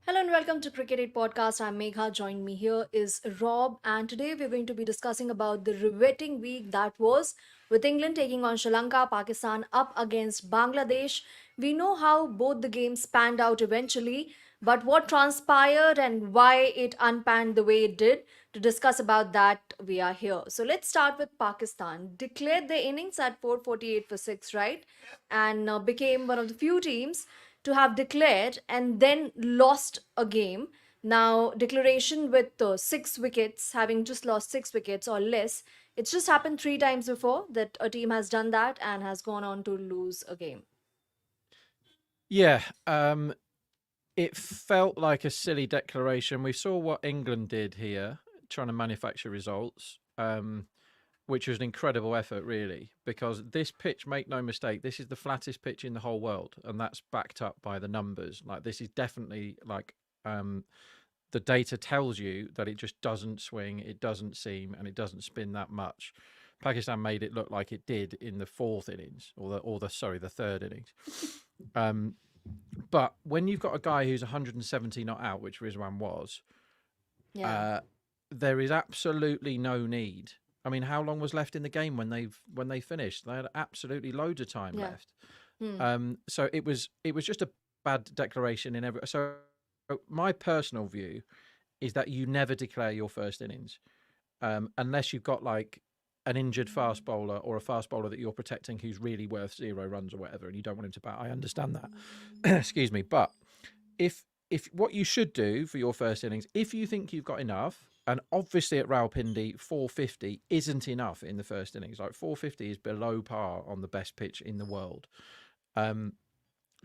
Hello and welcome to Cricket8 Podcast. I'm Megha. Join me here is Rob, and today we're going to be discussing about the riveting week that was with England taking on Sri Lanka, Pakistan up against Bangladesh. We know how both the games panned out eventually, but what transpired and why it unpanned the way it did. To discuss about that, we are here. So let's start with Pakistan. Declared their innings at 448 for 6, right? And became one of the few teams to have declared and then lost a game. Now, declaration with 6 wickets, having just lost 6 wickets or less, it's just happened 3 times before that a team has done that and has gone on to lose a game. Yeah, it felt like a silly declaration. We saw what England did here, trying to manufacture results, which was an incredible effort, really, because this pitch, make no mistake, this is the flattest pitch in the whole world, and that's backed up by the numbers. Like, this is definitely the data tells you that it just doesn't swing, it doesn't seam, and it doesn't spin that much. Pakistan made it look like it did in the fourth innings, the third innings. But when you've got a guy who's 170 not out, which Rizwan was, Yeah. uh, there is absolutely no need. I mean, how long was left in the game when they finished? They had absolutely loads of time Yeah. left. Hmm. So it was just a bad declaration in every. So my personal view is that you never declare your first innings unless you've got like an injured fast bowler or a fast bowler that you're protecting who's really worth 0 runs or whatever, and you don't want him to bat. I understand that. Excuse me, but if what you should do for your first innings, if you think you've got enough, and obviously at Rawalpindi 450 isn't enough in the first innings. Like 450 is below par on the best pitch in the world.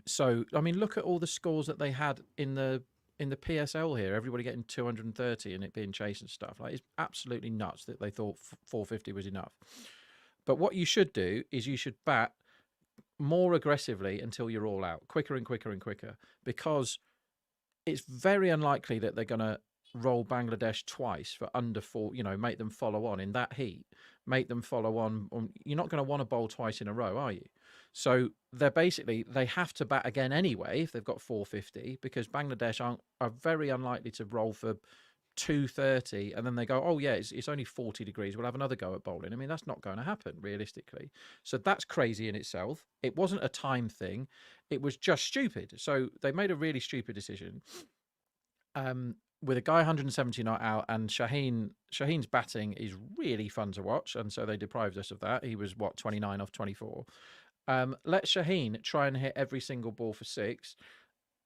So I mean, look at all the scores that they had in the PSL here. Everybody getting 230 and it being chased and stuff. Like, it's absolutely nuts that they thought 450 was enough. But what you should do is you should bat more aggressively until you're all out, quicker and quicker and quicker, because it's very unlikely that they're going to roll Bangladesh twice for under four, make them follow on in that heat, make them follow on. You're not going to want to bowl twice in a row, are you? So they have to bat again anyway if they've got 450, because Bangladesh are very unlikely to roll for 230 and then they go, oh yeah, it's only 40 degrees, we'll have another go at bowling. I mean, that's not going to happen realistically. So that's crazy in itself. It wasn't a time thing, it was just stupid. So they made a really stupid decision, with a guy 170 not out, and Shaheen's batting is really fun to watch, and so they deprived us of that. He was 29 off 24. Let Shaheen try and hit every single ball for six,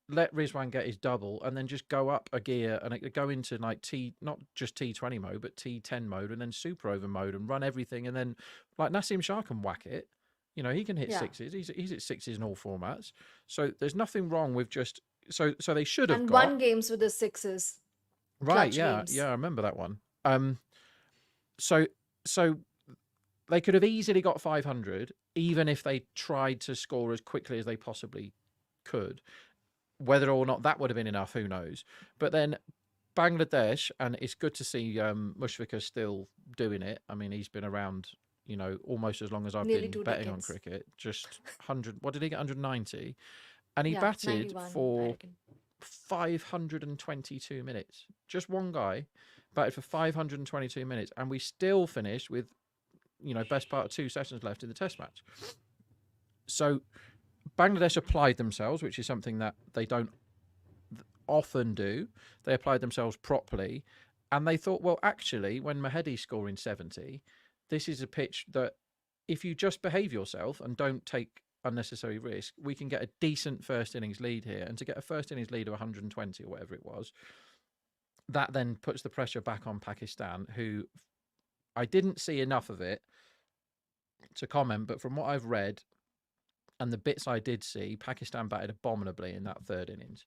let Rizwan get his double, and then just go up a gear and go into like not just T20 mode, but T10 mode, and then super over mode, and run everything. And then like Nasim Shah can whack it. He can hit Yeah. sixes. He's hit sixes in all formats. So there's nothing wrong with just so they should have And got won games with the sixes, right. clutch Yeah, games. yeah, I remember that one. So so they could have easily got 500, even if they tried to score as quickly as they possibly could. Whether or not that would have been enough, who knows? But then Bangladesh, and it's good to see Mushfiqur still doing it. I mean, he's been around, almost as long as I've Nearly been two betting on decades. cricket. Just 100. What did he get? 190, and he Yeah, batted 91, I for reckon. 522 minutes. Just one guy batted for 522 minutes, and we still finished with, best part of 2 sessions left in the Test match. So Bangladesh applied themselves, which is something that they don't often do. They applied themselves properly, and they thought, well, actually, when Mahedi's scoring 70, this is a pitch that if you just behave yourself and don't take unnecessary risk, we can get a decent first innings lead here. And to get a first innings lead of 120 or whatever it was, that then puts the pressure back on Pakistan, who I didn't see enough of it to comment, but from what I've read and the bits I did see, Pakistan batted abominably in that third innings.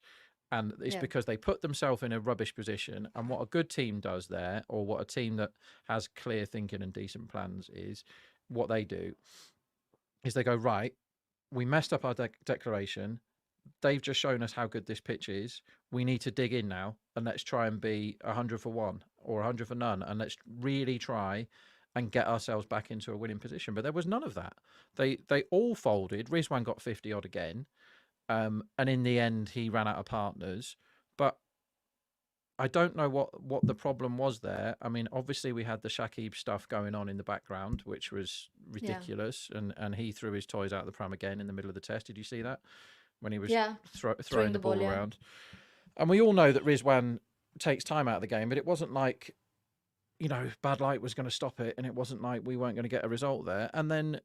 And it's Yeah. because they put themselves in a rubbish position. And what a good team does there, or what a team that has clear thinking and decent plans is, what they do is they go, right, we messed up our declaration. They've just shown us how good this pitch is. We need to dig in now and let's try and be 100 for one or 100 for none. And let's really try and get ourselves back into a winning position. But there was none of that. They all folded. Rizwan got 50 odd again. And in the end, he ran out of partners. But I don't know what the problem was there. I mean, obviously we had the Shakib stuff going on in the background, which was Yeah. ridiculous, and he threw his toys out of the pram again in the middle of the test. Did you see that when he was Yeah. throwing Throwing the the ball, ball yeah. around? And we all know that Rizwan takes time out of the game, but it wasn't like bad light was going to stop it, and it wasn't like we weren't going to get a result there. And then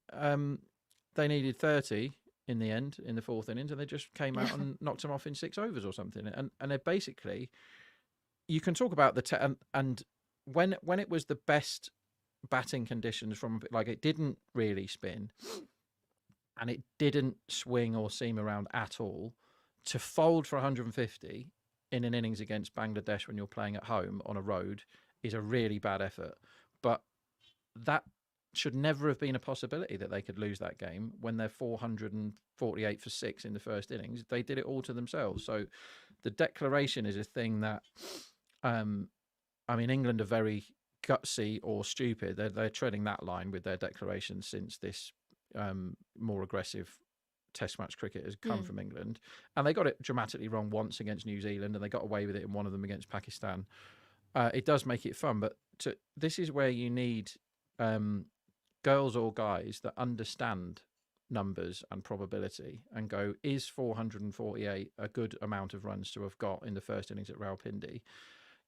they needed 30 in the end in the fourth innings, and they just came Yeah. out and knocked them off in 6 overs or something. And they basically, you can talk about and when it was the best batting conditions from, like, it didn't really spin and it didn't swing or seam around at all, to fold for 150 in an innings against Bangladesh when you're playing at home on a road is a really bad effort. But that should never have been a possibility, that they could lose that game when they're 448 for 6 in the first innings. They did it all to themselves. So the declaration is a thing that, I mean, England are very gutsy or stupid. They're treading that line with their declarations since this more aggressive Test match cricket has come Hmm. from England, and they got it dramatically wrong once against New Zealand, and they got away with it in one of them against Pakistan. It does make it fun, but this is where you need girls or guys that understand numbers and probability and go, is 448 a good amount of runs to have got in the first innings at Rawalpindi?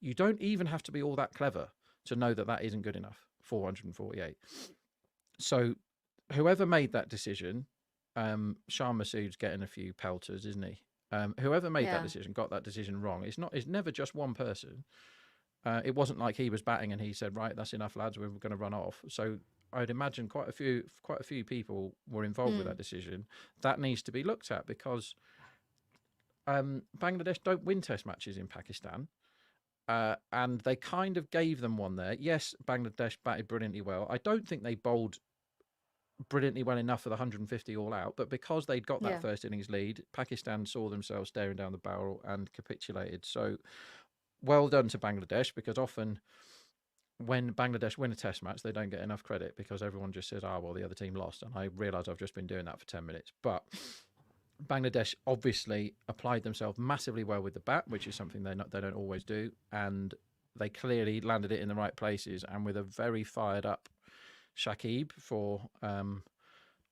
You don't even have to be all that clever to know that that isn't good enough, 448. So whoever made that decision, Shah Massoud's getting a few pelters, isn't he? Whoever made that Yeah. decision got that decision wrong. It's never just one person. It wasn't like he was batting and he said, right, that's enough, lads, we're going to run off. So I'd imagine quite a few people were involved with Hmm. that decision. That needs to be looked at, because Bangladesh don't win test matches in Pakistan. And they kind of gave them one there. Yes, Bangladesh batted brilliantly well. I don't think they bowled brilliantly well enough for the 150 all out, but because they'd got that Yeah. first innings lead, Pakistan saw themselves staring down the barrel and capitulated. So well done to Bangladesh, because often when Bangladesh win a test match, they don't get enough credit because everyone just says, oh, well, the other team lost. And I realise I've just been doing that for 10 minutes. But Bangladesh obviously applied themselves massively well with the bat, which is something they don't always do. And they clearly landed it in the right places, and with a very fired up Shakib for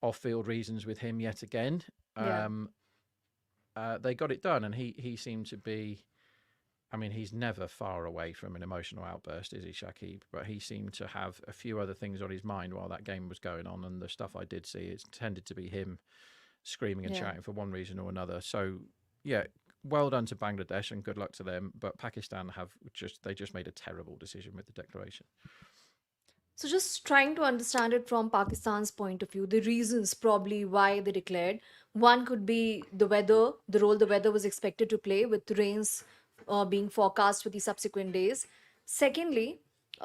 off-field reasons with him yet again. Yeah. They got it done, and he seemed to be. I mean, he's never far away from an emotional outburst, is he, Shakib? But he seemed to have a few other things on his mind while that game was going on, and the stuff I did see, it tended to be him screaming and Yeah. shouting for one reason or another. So, yeah, well done to Bangladesh, and good luck to them. But Pakistan they just made a terrible decision with the declaration. So, just trying to understand it from Pakistan's point of view, the reasons probably why they declared. One could be the weather, the role the weather was expected to play, with rains being forecast for the subsequent days. Secondly,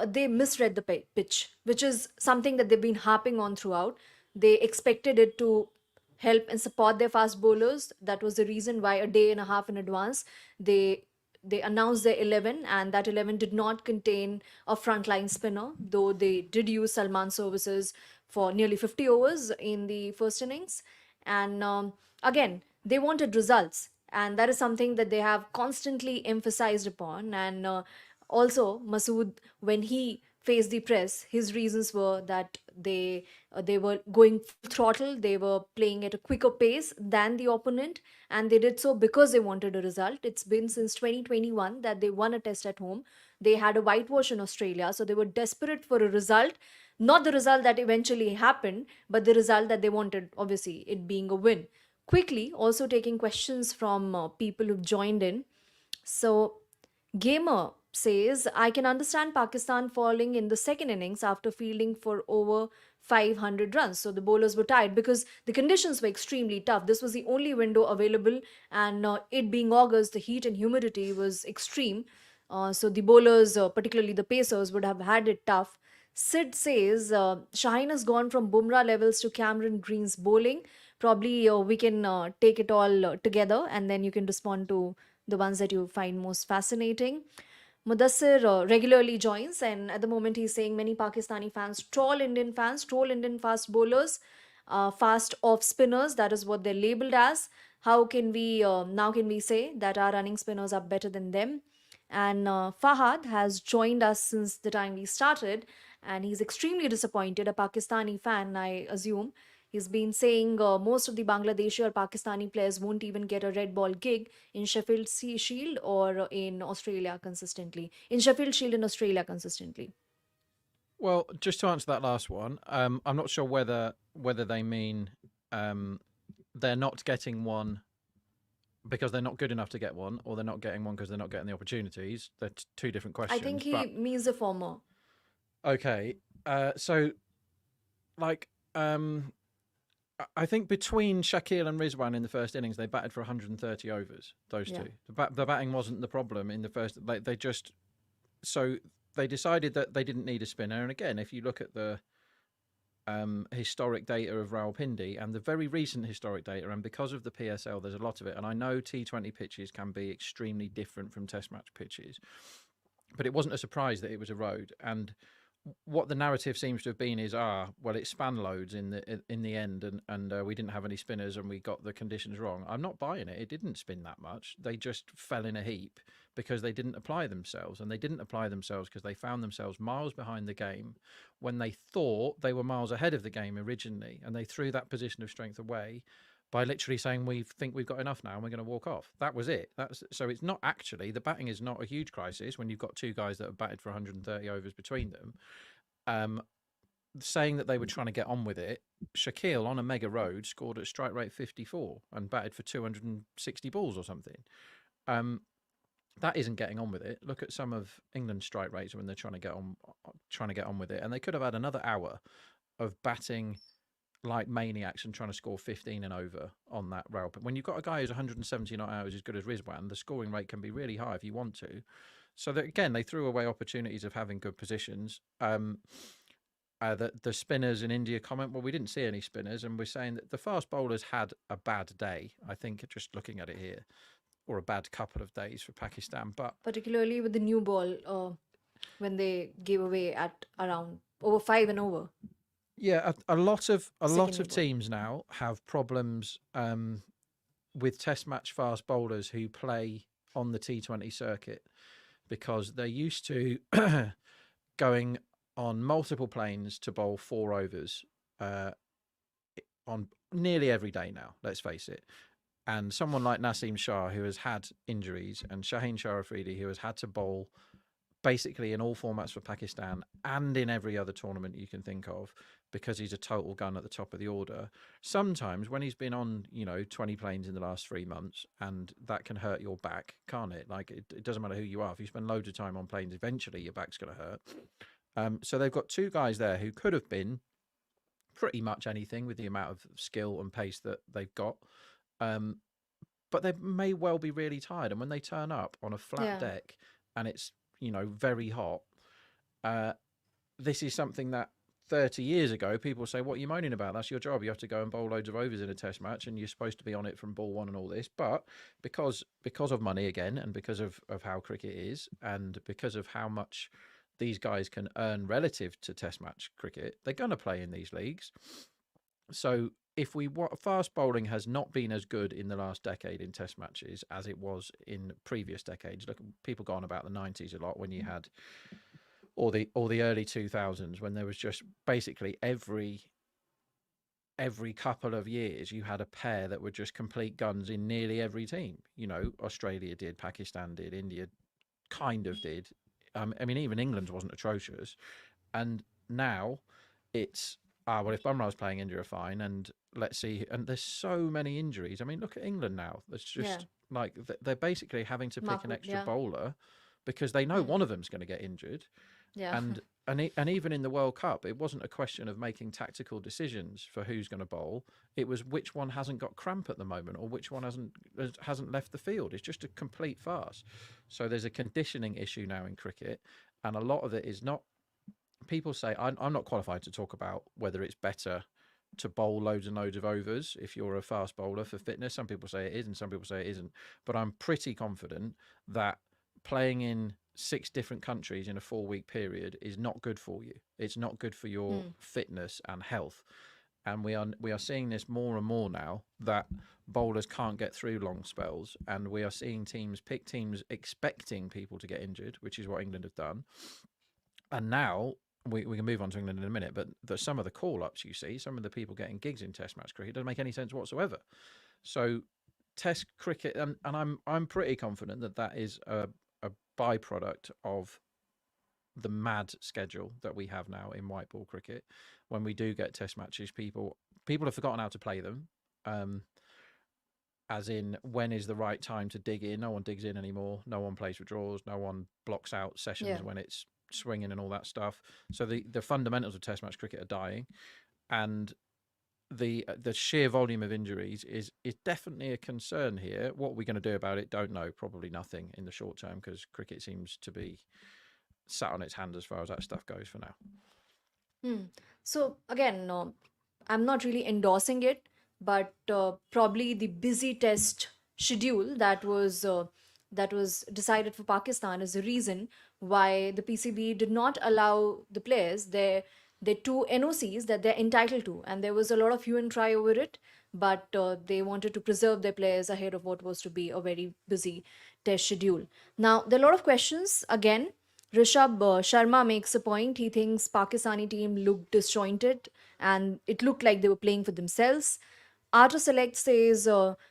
they misread the pitch, which is something that they've been harping on throughout. They expected it to help and support their fast bowlers. That was the reason why a day and a half in advance they they announced their 11, and that 11 did not contain a frontline spinner, though they did use Salman services for nearly 50 overs in the first innings. And again, they wanted results, and that is something that they have constantly emphasized upon. And also, Masood, when he faced the press, his reasons were that they were going full throttle, they were playing at a quicker pace than the opponent, and they did so because they wanted a result. It's been since 2021 that they won a test at home. They had a whitewash in Australia, so they were desperate for a result, not the result that eventually happened, but the result that they wanted, obviously, it being a win. Quickly, also taking questions from people who've joined in. So, Gamer says, I can understand Pakistan falling in the second innings after fielding for over 500 runs. So the bowlers were tired because the conditions were extremely tough. This was the only window available, and it being August, the heat and humidity was extreme. So the bowlers, particularly the pacers, would have had it tough. Sid says, Shaheen has gone from Bumrah levels to Cameron Green's bowling. Probably we can take it all together, and then you can respond to the ones that you find most fascinating. Mudassir regularly joins, and at the moment he's saying many Pakistani fans troll Indian fast bowlers, fast off spinners. That is what they're labeled as. How can we now can we say that our running spinners are better than them? And Fahad has joined us since the time we started, and he's extremely disappointed. A Pakistani fan, I assume. He's been saying most of the Bangladeshi or Pakistani players won't even get a red ball gig in Sheffield Shield or in Australia consistently. In Sheffield Shield in Australia consistently. Well, just to answer that last one, I'm not sure whether they mean um, they're not getting one because they're not good enough to get one, or they're not getting one because they're not getting the opportunities. They're two different I think questions. he But means the former. okay, so like I think between Shakil and Rizwan in the first innings, they batted for 130 overs. Those Yeah. two, the batting wasn't the problem in the first. They just so they decided that they didn't need a spinner. And again, if you look at the historic data of Rawalpindi and the very recent historic data, and because of the PSL, there's a lot of it. And I know T20 pitches can be extremely different from Test match pitches, but it wasn't a surprise that it was a road. And what the narrative seems to have been is, well, it span loads in the end, and we didn't have any spinners, and we got the conditions wrong. I'm not buying it. It didn't spin that much. They just fell in a heap because they didn't apply themselves, and they didn't apply themselves because they found themselves miles behind the game when they thought they were miles ahead of the game originally, and they threw that position of strength away by literally saying we think we've got enough now and we're going to walk off. That was it. That's so it's not actually the batting is not a huge crisis when you've got two guys that have batted for 130 overs between them. Um, Saying that they were trying to get on with it, Shakil on a mega road scored at strike rate 54 and batted for 260 balls or something. Um, that isn't getting on with it. Look at some of England's strike rates when they're trying to get on with it, and they could have had another hour of batting like maniacs and trying to score 15 and over on that rail. But when you've got a guy who's 170 not hours as good as Rizwan, the scoring rate can be really high if you want to. So that, again, they threw away opportunities of having good positions. The spinners in India comment, well, we didn't see any spinners, and we're saying that the fast bowlers had a bad day. I think just looking at it here, or a bad couple of days for Pakistan. But Particularly with the new ball when they gave away at around over five and over, yeah, a second lot new of ball. teams now have problems with Test match fast bowlers who play on the T20 circuit because they're used to going on multiple planes to bowl 4 overs uh, on nearly every day now. Let's face it. And someone like Naseem Shah, who has had injuries, and Shaheen Shah Afridi, who has had to bowl basically in all formats for Pakistan and in every other tournament you can think of because he's a total gun at the top of the order. Sometimes when he's been on, 20 planes in the last 3 months, and that can hurt your back, can't it? Like it doesn't matter who you are. If you spend loads of time on planes, eventually your back's going to hurt. So they've got two guys there who could have been pretty much anything with the amount of skill and pace that they've got. Um, but they may well be really tired. And when they turn up on a flat Yeah, deck and it's, very hot, uh, this is something that 30 years ago people say, what are you moaning about? That's your job. You have to go and bowl loads of overs in a test match and you're supposed to be on it from ball one and all this. But because of money again, and because of how cricket is, and because of how much these guys can earn relative to test match cricket, they're going to play in these leagues. So if fast bowling has not been as good in the last decade in test matches as it was in previous decades. Look, people go on about the 90s a lot when you had or the early 2000s when there was just basically every couple of years you had a pair that were just complete guns in nearly every team. Australia did, Pakistan did, India kind of did. I mean, even England wasn't atrocious. And now it's well, if Bumrah's playing, India are fine, and let's see. And there's so many injuries. I mean, look at England now. There's yeah, just like they're basically having to pick an Mahmood, extra yeah, bowler because they know hmm. one of them's going to get injured. Yeah, And even in the World Cup, it wasn't a question of making tactical decisions for who's going to bowl. It was which one hasn't got cramp at the moment, or which one hasn't left the field. It's just a complete farce. So there's a conditioning issue now in cricket, and a lot of it is not. People say I'm not qualified to talk about whether it's better to bowl loads and loads of overs if you're a fast bowler for fitness. Some people say it is, and some people say it isn't. But I'm pretty confident that playing in 6 different countries in a 4-week period is not good for you. It's not good for your hmm. fitness and health. and we are seeing this more and more now, that bowlers can't get through long spells, and we are seeing teams pick teams expecting people to get injured, which is what England have done. And now we can move on to England in a minute, but some of the call ups you see, some of the people getting gigs in Test match cricket, doesn't make any sense whatsoever. So Test cricket, and I'm pretty confident that that is a byproduct of the mad schedule that we have now in white ball cricket. When we do get Test matches, people have forgotten how to play them. Um, as in, when is the right time to dig in? No one digs in anymore. No one plays withdrawals. No one blocks out Yeah. sessions when it's swinging and all that stuff. So the fundamentals of Test match cricket are dying, and the sheer volume of injuries is definitely a concern here. What are we going to do about it? Don't know. Probably nothing in the short term, because cricket seems to be sat on its hands as far as that stuff goes for now. Hmm. So again, I'm not really endorsing it, but probably the busy test schedule that was decided for Pakistan is the reason why the PCB did not allow the players their two NOCs that they're entitled to, and there was a lot of hue and cry over it. But they wanted to preserve their players ahead of what was to be a very busy test schedule. Now there are a lot of questions again. Rishabh Sharma makes a point. He thinks Pakistani team looked disjointed and it looked like they were playing for themselves. Arto Select says,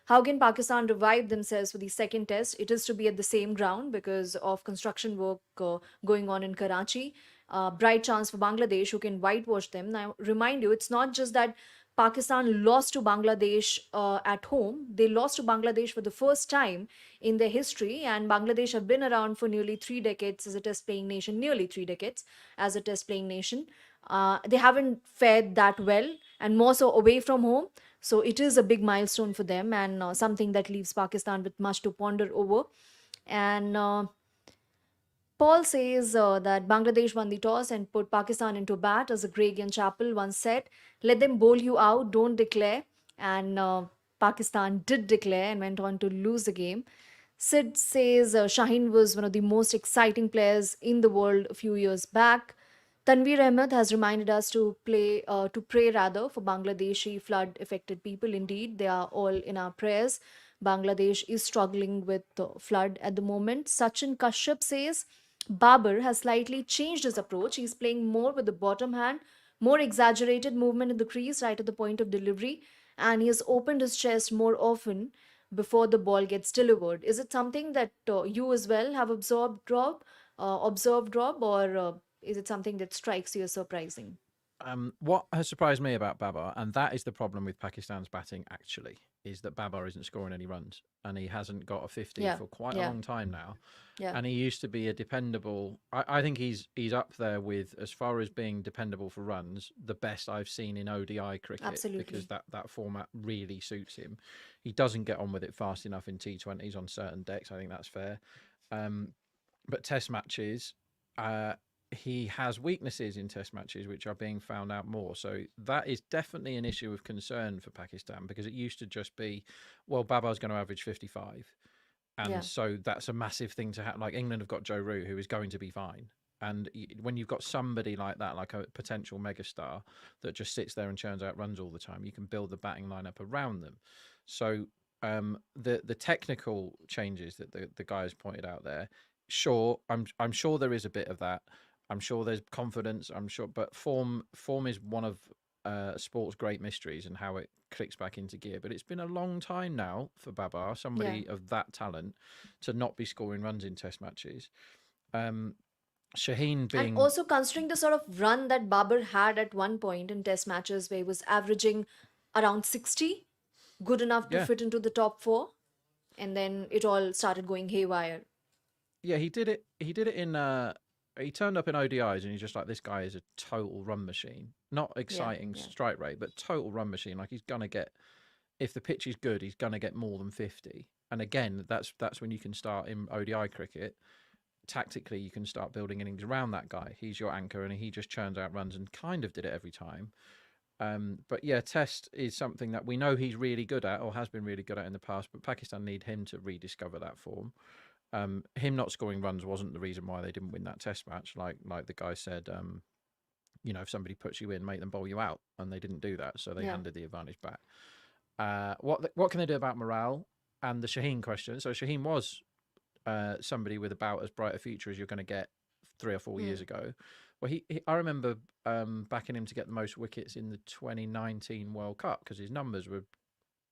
how can Pakistan revive themselves for the second test? It is to be at the same ground because of construction work going on in Karachi. Bright chance for Bangladesh, who can whitewash them. Now, remind you, it's not just that Pakistan lost to Bangladesh at home. They lost to Bangladesh for the first time in their history, and Bangladesh have been around for nearly 3 decades as a test playing nation, nearly 3 decades as a test playing nation. They haven't fared that well, and more so away from home. So it is a big milestone for them, and something that leaves Pakistan with much to ponder over. And Paul says that Bangladesh won the toss and put Pakistan into bat, as a Greg and Chappell once said. Let them bowl you out, don't declare. And Pakistan did declare and went on to lose the game. Sid says Shaheen was one of the most exciting players in the world a few years back. Tanveer Ahmed has reminded us to pray rather for Bangladeshi flood affected people. Indeed, they are all in our prayers. Bangladesh is struggling with flood at the moment. Sachin Kashyap says Babar has slightly changed his approach. He's playing more with the bottom hand, more exaggerated movement in the crease right at the point of delivery, and he has opened his chest more often before the ball gets delivered. Is it something that you as well have observed, Rob, or is it something that strikes you as surprising? What has surprised me about Babar, and that is the problem with Pakistan's batting actually, is that Babar isn't scoring any runs, and he hasn't got a 50 Yeah, for quite a yeah, long time now. yeah, And he used to be a dependable. I think he's up there with, as far as being dependable for runs, the best I've seen in ODI cricket, because absolutely. that format really suits him. He doesn't get on with it fast enough in T20s on certain decks. I think that's fair. Um, but Test matches, uh, he has weaknesses in Test matches which are being found out more. So that is definitely an issue of concern for Pakistan, because it used to just be, well, Babar's going to average 55, and Yeah. so that's a massive thing to have. Like, England have got Joe Root, who is going to be fine. And when you've got somebody like that, like a potential megastar that just sits there and churns out runs all the time, you can build the batting lineup around them. So the technical changes that the guys pointed out there, sure, I'm sure there is a bit of that. I'm sure there's confidence. I'm sure, but form is one of sport's great mysteries, and how it clicks back into gear. But it's been a long time now for Babar, Yeah. somebody of that talent, to not be scoring runs in Test matches. Um, Shaheen And being, also considering the sort of run that Babar had at one point in test matches where he was averaging around 60, good enough to yeah, fit into the top four, and then it all started going haywire. yeah, he did it. He did it in. He turned up in ODIs, and he's just like, this guy is a total run machine. Not Yeah, exciting yeah. strike rate, but total run machine. Like, he's gonna get, if the pitch is good, he's gonna get more than 50. And again, that's when you can start in ODI cricket. Tactically, you can start building innings around that guy. He's your anchor, and he just churns out runs, and kind of did it every time. But yeah, Test is something that we know he's really good at, or has been really good at in the past. But Pakistan need him to rediscover that form. Him not scoring runs wasn't the reason why they didn't win that Test match. Like the guy said, if somebody puts you in, make them bowl you out, and they didn't do that, so they Yeah. handed the advantage back. What can they do about morale and the Shaheen question? So Shaheen was somebody with about as bright a future as you're going to get 3 or 4 years Hmm. ago. Well, I remember backing him to get the most wickets in the 2019 World Cup because his numbers were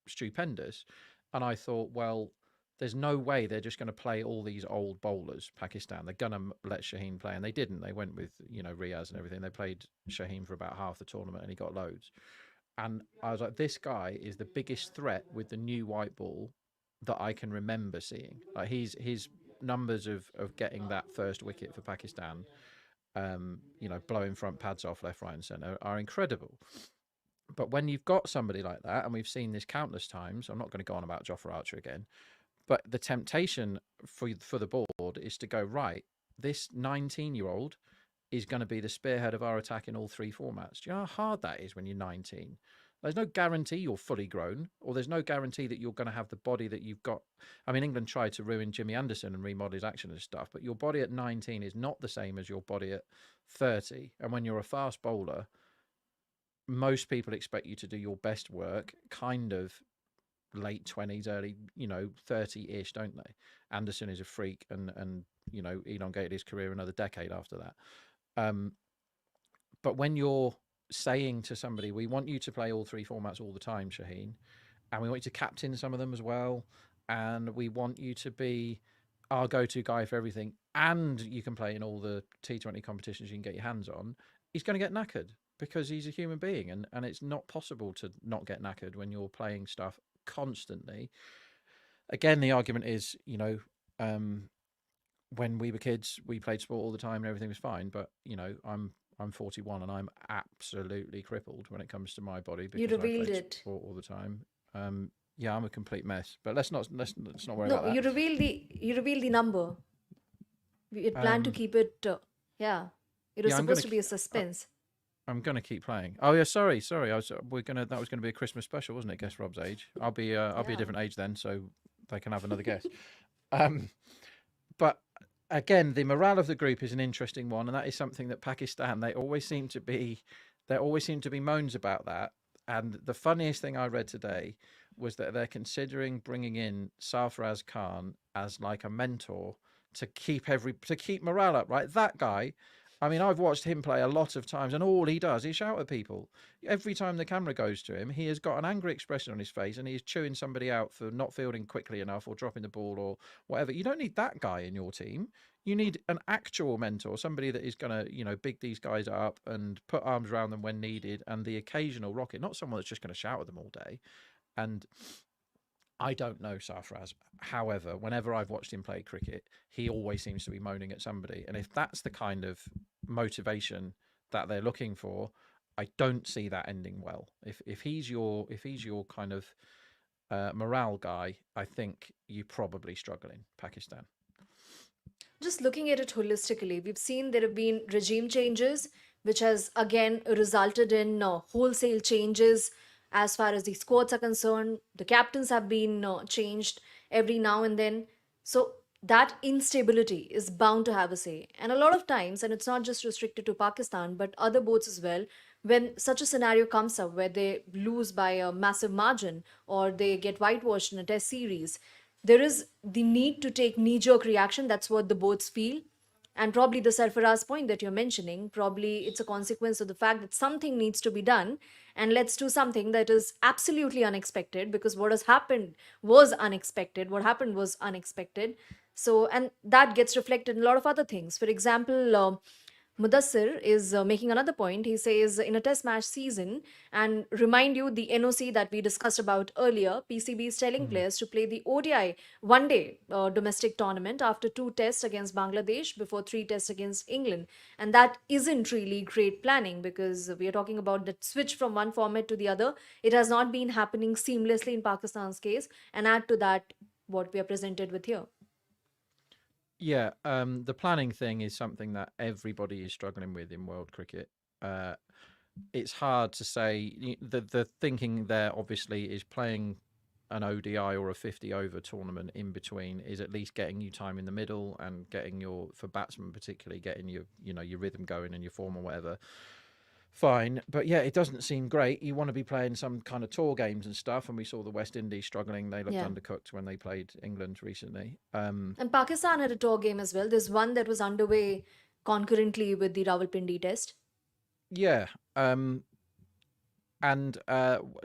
stupendous, and I thought, well, there's no way they're just going to play all these old bowlers. Pakistan, they're going to let Shaheen play, and they didn't. They went with Riaz and everything. They played Shaheen for about half the tournament, and he got loads. And I was like, this guy is the biggest threat with the new white ball that I can remember seeing. Like his numbers of getting that first wicket for Pakistan, blowing front pads off left, right, and centre are incredible. But when you've got somebody like that, and we've seen this countless times, I'm not going to go on about Jofra Archer again, but the temptation for the board is to go, right, this 19-year-old is going to be the spearhead of our attack in all three formats. Do you know how hard that is when you're 19? There's no guarantee you're fully grown, or there's no guarantee that you're going to have the body that you've got. I mean, England tried to ruin Jimmy Anderson and remodel his action and stuff, but your body at 19 is not the same as your body at 30. And when you're a fast bowler, most people expect you to do your best work kind of late 20s, early 30-ish, don't they? Anderson is a freak, and elongated his career another decade after that. um but when you're saying to somebody, we want you to play all three formats all the time, Shaheen, and we want you to captain some of them as well, and we want you to be our go-to guy for everything, and you can play in all the T20 competitions you can get your hands on, he's going to get knackered because he's a human being, and it's not possible to not get knackered when you're playing stuff constantly. Again, the argument is, um, when we were kids, we played sport all the time and everything was fine. But I'm 41 and I'm absolutely crippled when it comes to my body You because I revealed played it. sport all the time. Yeah, I'm a complete mess. But let's not worry No, about you revealed the number. We had that. planned to keep it. Yeah, it was Yeah, supposed to be a suspense. I'm gonna keep playing. Oh yeah, sorry. That was gonna be a Christmas special, wasn't it? Guess Rob's age. I'll be a Yeah. different age then, so they can have another guess. Um, but again, the morale of the group is an interesting one, and that is something that Pakistan, there always seem to be moans about that. And the funniest thing I read today was that they're considering bringing in Sarfaraz Khan as like a mentor to keep morale up. Right, that guy. I mean, I've watched him play a lot of times, and all he does is shout at people. Every time the camera goes to him, he has got an angry expression on his face, and he's chewing somebody out for not fielding quickly enough or dropping the ball or whatever. You don't need that guy in your team. You need an actual mentor, somebody that is going to, big these guys up and put arms around them when needed, and the occasional rocket, not someone that's just going to shout at them all day. And I don't know Sarfraz. However, whenever I've watched him play cricket, he always seems to be moaning at somebody. And if that's the kind of motivation that they're looking for, I don't see that ending well. If he's your kind of morale guy, I think you probably struggle in Pakistan. Just looking at it holistically, we've seen there have been regime changes, which has again resulted in wholesale changes as far as the squads are concerned. The captains have been changed every now and then. So that instability is bound to have a say. And a lot of times, and it's not just restricted to Pakistan, but other boats as well, when such a scenario comes up where they lose by a massive margin or they get whitewashed in a test series, there is the need to take knee jerk reaction. That's what the boats feel. And probably the Sarfaraz point that you're mentioning, probably it's a consequence of the fact that something needs to be done. And let's do something that is absolutely unexpected, because what has happened was unexpected. What happened was unexpected. So, and that gets reflected in a lot of other things. For example, Mudassir is making another point. He says in a test match season, and remind you the NOC that we discussed about earlier, PCB is telling Mm. players to play the ODI one day domestic tournament after two tests against Bangladesh before three tests against England. And that isn't really great planning, because we are talking about that switch from one format to the other. It has not been happening seamlessly in Pakistan's case. And add to that what we are presented with here. Yeah, the planning thing is something that everybody is struggling with in world cricket. Uh, it's hard to say. The thinking there obviously is playing an ODI or a 50 over tournament in between is at least getting you time in the middle and getting for batsmen particularly, getting your rhythm going and your form or whatever. fine. But yeah, it doesn't seem great. You want to be playing some kind of tour games and stuff. And we saw the West Indies struggling. They looked Yeah. undercooked when they played England recently. And Pakistan had a tour game as well. There's one that was underway concurrently with the Rawalpindi test. Yeah. And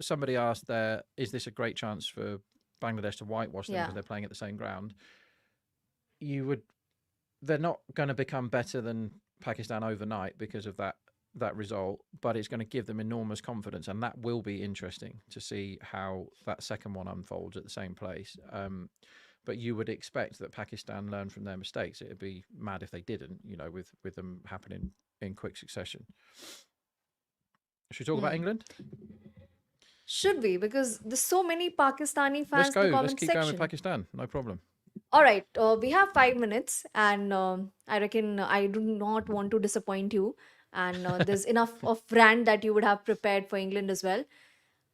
somebody asked there, is this a great chance for Bangladesh to whitewash them Yeah. because they're playing at the same ground? You would. They're not going to become better than Pakistan overnight because of that result, but it's going to give them enormous confidence, and that will be interesting to see how that second one unfolds at the same place. But you would expect that Pakistan learn from their mistakes. It'd be mad if they didn't, with them happening in quick succession. Should we talk about Hmm. England? Should we? Because there's so many Pakistani Let's fans in go. the Let's comment keep going with section. Pakistan. No problem. All right, we have 5 minutes, and I reckon I do not want to disappoint you. And there's enough of rant that you would have prepared for England as well.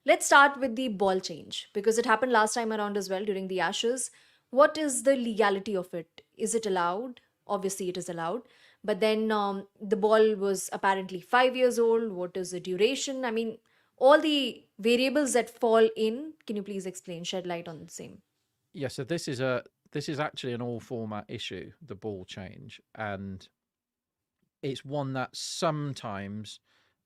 Let's start with the ball change because it happened last time around as well during the Ashes. What is the legality of it? Is it allowed? Obviously, it is allowed. But then the ball was apparently 5 years old. What is the duration? I mean, all the variables that fall in. Can you please explain, shed light on the same? Yeah, so this is actually an all format issue, the ball change, and it's one that sometimes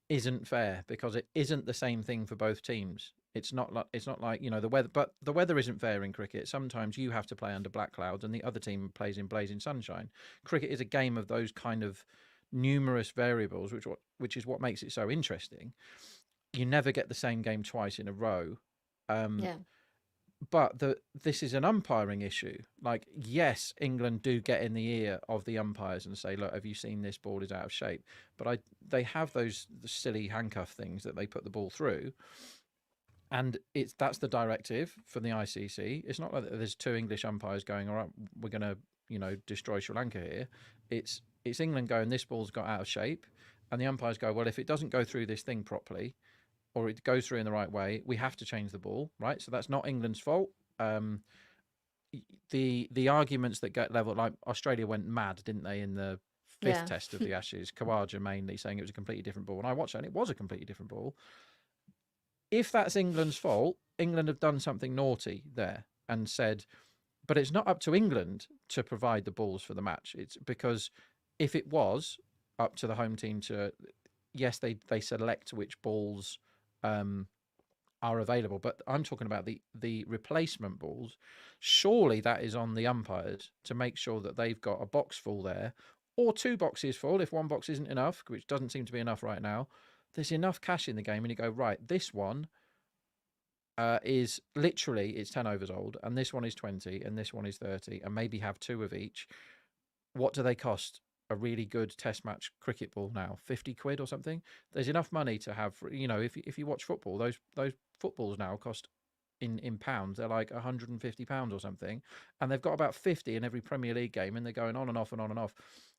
isn't fair because it isn't the same thing for both teams. It's not like the weather, but the weather isn't fair in cricket. Sometimes you have to play under black clouds, and the other team plays in blazing sunshine. Cricket is a game of those kind of numerous variables, which is what makes it so interesting. You never get the same game twice in a row. Um, Yeah. but this is an umpiring issue. Like, yes, England do get in the ear of the umpires and say, "Look, have you seen this ball is out of shape?" But they have those silly handcuff things that they put the ball through, and that's the directive from the ICC. It's not like there's two English umpires going, "All right, we're going to destroy Sri Lanka here." It's England going, "This ball's got out of shape," and the umpires go, "Well, if it doesn't go through this thing properly, or it goes through in the right way, we have to change the ball," right? So that's not England's fault. Um, the arguments that get leveled, like Australia went mad, didn't they, in the fifth Yeah. test of the Ashes? Kawaja mainly saying it was a completely different ball, and I watched that, and it was a completely different ball. If that's England's fault, England have done something naughty there and said, but it's not up to England to provide the balls for the match. It's because if it was up to the home team to, yes, they select which balls um, are available, but I'm talking about the replacement balls. Surely that is on the umpires to make sure that they've got a box full there, or two boxes full if one box isn't enough, which doesn't seem to be enough right now. There's enough cash in the game, and you go, right, this one is literally it's 10 overs old, and this one is 20, and this one is 30, and maybe have two of each. What do they cost? A really good test match cricket ball now, 50 quid or something. There's enough money to have, if you watch football, those footballs now cost in pounds, they're like £150 or something, and they've got about 50 in every Premier League game, and they're going on and off and on and off.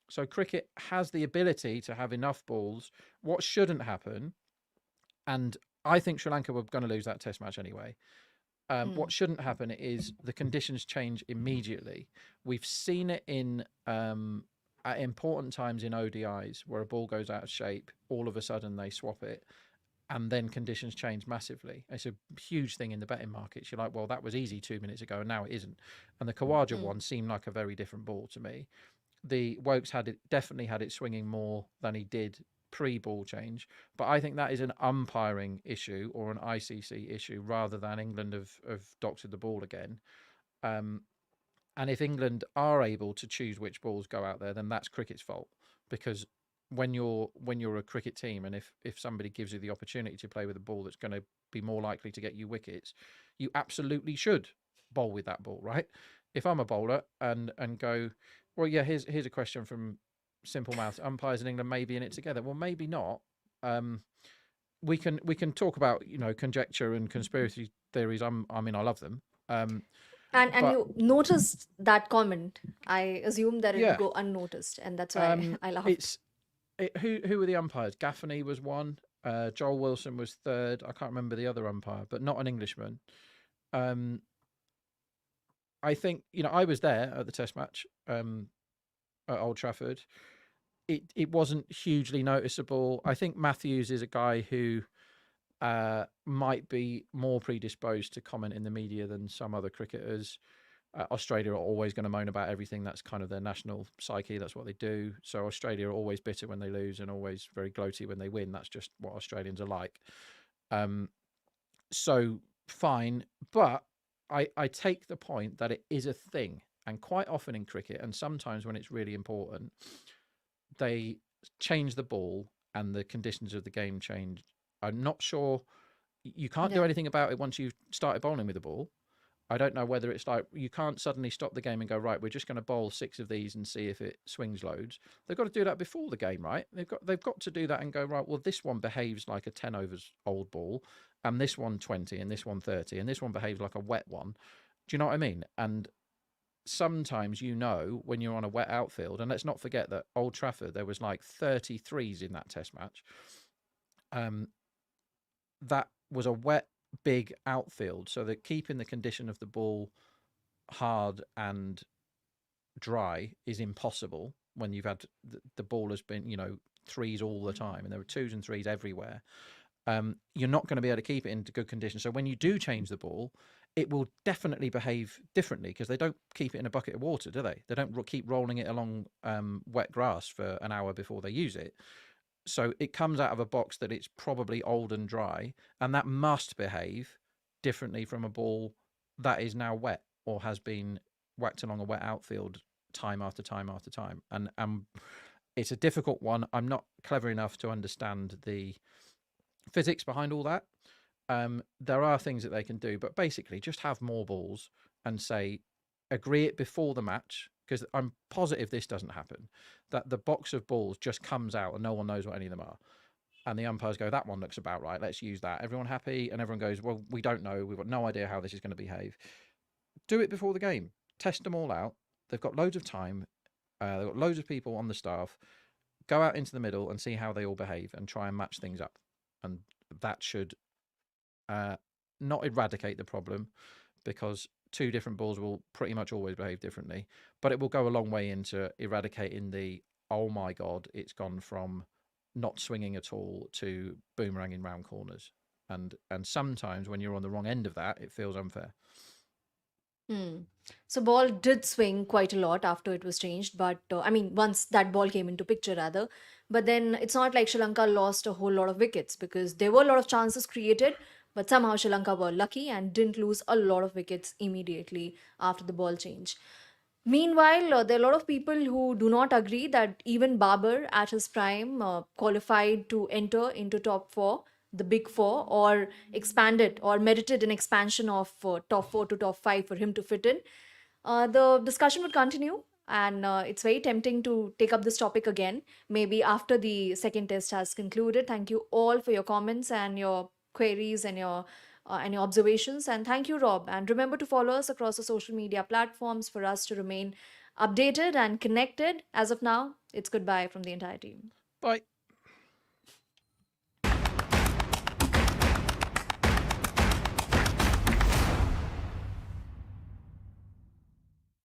So cricket has the ability to have enough balls. What shouldn't happen, and I think Sri Lanka were going to lose that test match anyway. Hmm. What shouldn't happen is the conditions change immediately. We've seen it in at important times in ODIs where a ball goes out of shape, all of a sudden they swap it, and then conditions change massively. It's a huge thing in the betting markets. You're like, well, that was easy 2 minutes ago, and now it isn't. And the Kawaja Hmm. one seemed like a very different ball to me. The Wokes definitely had it swinging more than he did pre-ball change, but I think that is an umpiring issue or an ICC issue rather than England have doctored the ball again. Um, and if England are able to choose which balls go out there, then that's cricket's fault because when you're a cricket team, and if somebody gives you the opportunity to play with a ball that's going to be more likely to get you wickets, you absolutely should bowl with that ball, right? If I'm a bowler and go, well, yeah, here's a question from Simple Mouth. Umpires in England may be in it together. Well, maybe not. Um, we can talk about conjecture and conspiracy theories. I mean, I love them. And But you noticed that comment. I assume that it would yeah, go unnoticed, and that's why I laughed. it's who were the umpires? Gaffney was one. Joel Wilson was third. I can't remember the other umpire, but not an Englishman. Um, I think I was there at the Test match at Old Trafford. it wasn't hugely noticeable. I think Matthews is a guy who might be more predisposed to comment in the media than some other cricketers. Australia are always going to moan about everything. That's kind of their national psyche. That's what they do. So Australia are always bitter when they lose and always very gloaty when they win. That's just what Australians are like. Um, so fine, but I take the point that it is a thing, and quite often in cricket, and sometimes when it's really important, they change the ball and the conditions of the game change. I'm not sure you can't do Yeah. anything about it once you've started bowling with the ball. I don't know whether it's like you can't suddenly stop the game and go, right, we're just going to bowl 6 of these and see if it swings loads. They've got to do that before the game, right? They've got to do that and go, right, well, this one behaves like a 10 overs old ball, and this one 20, and this one 30, and this one behaves like a wet one. Do you know what I mean? And sometimes when you're on a wet outfield, and let's not forget that Old Trafford, there was like 33s in that test match. Um, that was a wet, big outfield, so that keeping the condition of the ball hard and dry is impossible when you've had the ball has been threes all the time and there were twos and threes everywhere. You're not going to be able to keep it into good condition. So when you do change the ball, it will definitely behave differently because they don't keep it in a bucket of water, do they? They don't keep rolling it along wet grass for an hour before they use it. So it comes out of a box that it's probably old and dry, and that must behave differently from a ball that is now wet or has been whacked along a wet outfield time after time after time. And it's a difficult one. I'm not clever enough to understand the physics behind all that. There are things that they can do, but basically just have more balls and say, agree it before the match, because I'm positive this doesn't happen, that the box of balls just comes out and no one knows what any of them are. And the umpires go, that one looks about right, let's use that. Everyone happy? And everyone goes, well, we don't know. We've got no idea how this is going to behave. Do it before the game. Test them all out. They've got loads of time. They've got loads of people on the staff. Go out into the middle and see how they all behave and try and match things up. And that should uh, not eradicate the problem, because two different balls will pretty much always behave differently, but it will go a long way into eradicating the, oh my God, it's gone from not swinging at all to boomeranging round corners. And sometimes when you're on the wrong end of that, it feels unfair. Hmm. So ball did swing quite a lot after it was changed, but I mean, once that ball came into picture, rather. But then it's not like Sri Lanka lost a whole lot of wickets because there were a lot of chances created, but somehow Sri Lanka were lucky and didn't lose a lot of wickets immediately after the ball change. Meanwhile, there are a lot of people who do not agree that even Babar at his prime qualified to enter into top four, the big four, or expanded or merited an expansion of top four to top five for him to fit in. The discussion would continue, and it's very tempting to take up this topic again, maybe after the second test has concluded. Thank you all for your comments and your queries and your observations. And thank you, Rob. And remember to follow us across the social media platforms for us to remain updated and connected. As of now, it's goodbye from the entire team. Bye.